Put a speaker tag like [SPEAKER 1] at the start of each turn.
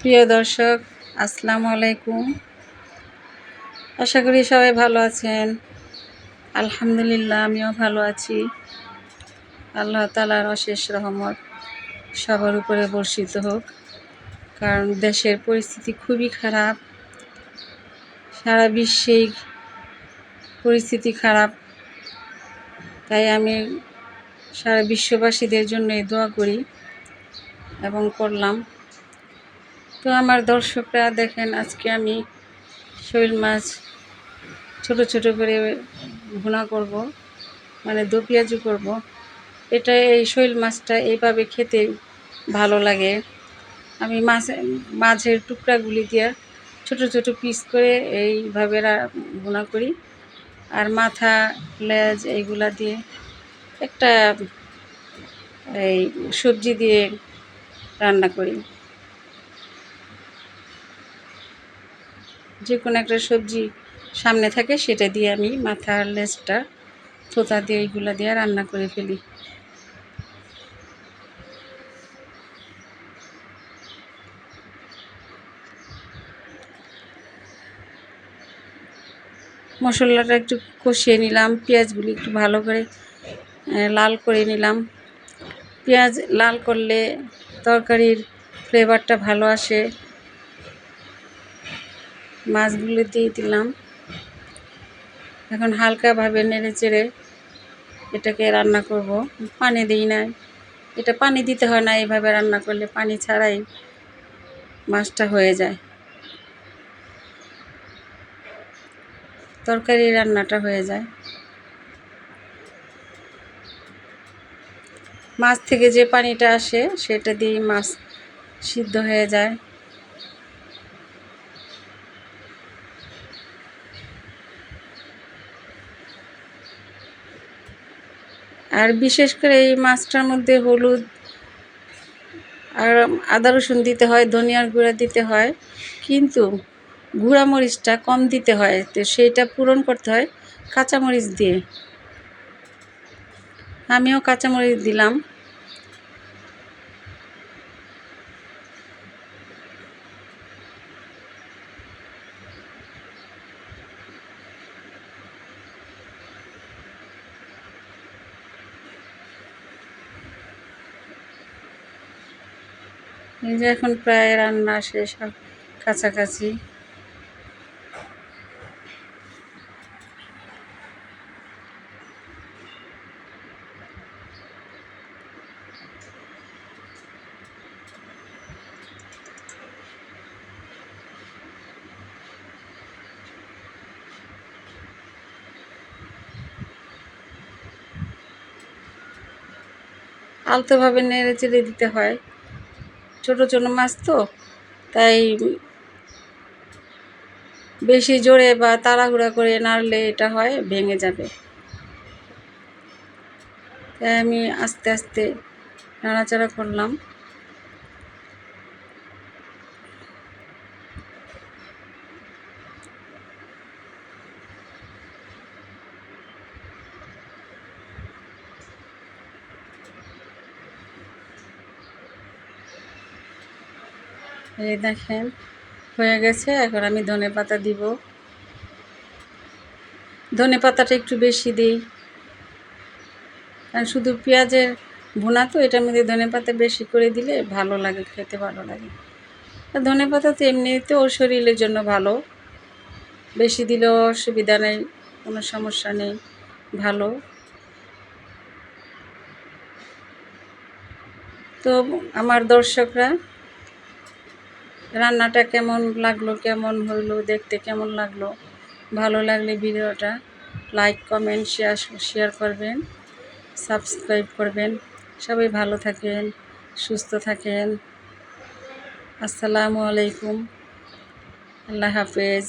[SPEAKER 1] প্রিয় দর্শক, আসসালামু আলাইকুম। আশা করি সবাই ভালো আছেন। আলহামদুলিল্লাহ, আমিও ভালো আছি। আল্লাহ তাআলার অশেষ রহমত সবার উপরে বর্ষিত হোক। কারণ দেশের পরিস্থিতি খুবই খারাপ, সারা বিশ্বেই পরিস্থিতি খারাপ। তাই আমি সারা বিশ্ববাসীদের জন্য দোয়া করি এবং করলাম। তো আমার দর্শকরা দেখেন, আজকে আমি শৈল মাছ ছোট ছোট করে ভুনা করব, মানে দো পেঁয়াজু করব। এই শৈল মাছটা এইভাবে খেতে ভালো লাগে। আমি মাছের টুকরাগুলি দিয়ে ছোট ছোট পিস করে এইভাবে ভুনা করি, আর মাথা, লেজ এইগুলা দিয়ে একটা সবজি দিয়ে রান্না করি। যে কোনো একটা সবজি সামনে থাকে সেটা দিয়ে আমি মাথা, লেজটা, থোতা দিয়ে এইগুলা দিয়ে রান্না করে ফেলি। মশলাটা একটু কষিয়ে নিলাম, পেঁয়াজগুলি একটু ভালো করে লাল করে নিলাম। পেঁয়াজ লাল করলে তরকারির ফ্লেভারটা ভালো আসে। মাছগুলো দিয়ে দিলাম। এখন হালকাভাবে নেড়ে চেড়ে এটাকে রান্না করব। পানি দিই না, এটা পানি দিতে হয় না। এইভাবে রান্না করলে পানি ছাড়াই মাছটা হয়ে যায়, তরকারি রান্নাটা হয়ে যায়। মাছ থেকে যে পানিটা আসে সেটা দিয়ে মাছ সিদ্ধ হয়ে যায়। আর বিশেষ করে এই মাছটার মধ্যে হলুদ আর আদা রসুন দিতে হয়, ধনিয়ার গুঁড়া দিতে হয়, কিন্তু গুঁড়া মরিচটা কম দিতে হয়। তো সেইটা পূরণ করতে হয় কাঁচামরিচ দিয়ে। আমিও কাঁচামরিচ দিলাম। এই যে এখন প্রায় রান্না শেষ, কাছাকাছি। আলতোভাবে নেড়ে চেড়ে দিতে হয়, ছোট ছোট মাছ তো, তাই বেশি জোরে বা তাড়াহুড়া করে নাড়লে এটা হয় ভেঙে যাবে। তাই আমি আস্তে আস্তে নাড়াচাড়া করলাম। এই দেখেন হয়ে গেছে। এখন আমি ধনেপাতা দিব। ধনেপাতাটা একটু বেশি দিই, কারণ শুধু পেঁয়াজের ভুনা তো, এটার মধ্যে ধনেপাতা বেশি করে দিলে ভালো লাগে, খেতে ভালো লাগে। আর ধনেপাতা তো এমনিতেও শরীরের জন্য ভালো, বেশি দিলেও অসুবিধা নেই, কোনো সমস্যা নেই, ভালো। তো আমার দর্শকরা, রান্নাটা কেমন লাগলো, কেমন হইলো, দেখতে কেমন লাগলো, ভালো লাগলে ভিডিওটা লাইক, কমেন্ট, শেয়ার করবেন, সাবস্ক্রাইব করবেন। সবাই ভালো থাকেন, সুস্থ থাকেন। আসসালামু আলাইকুম, আল্লাহ হাফেজ।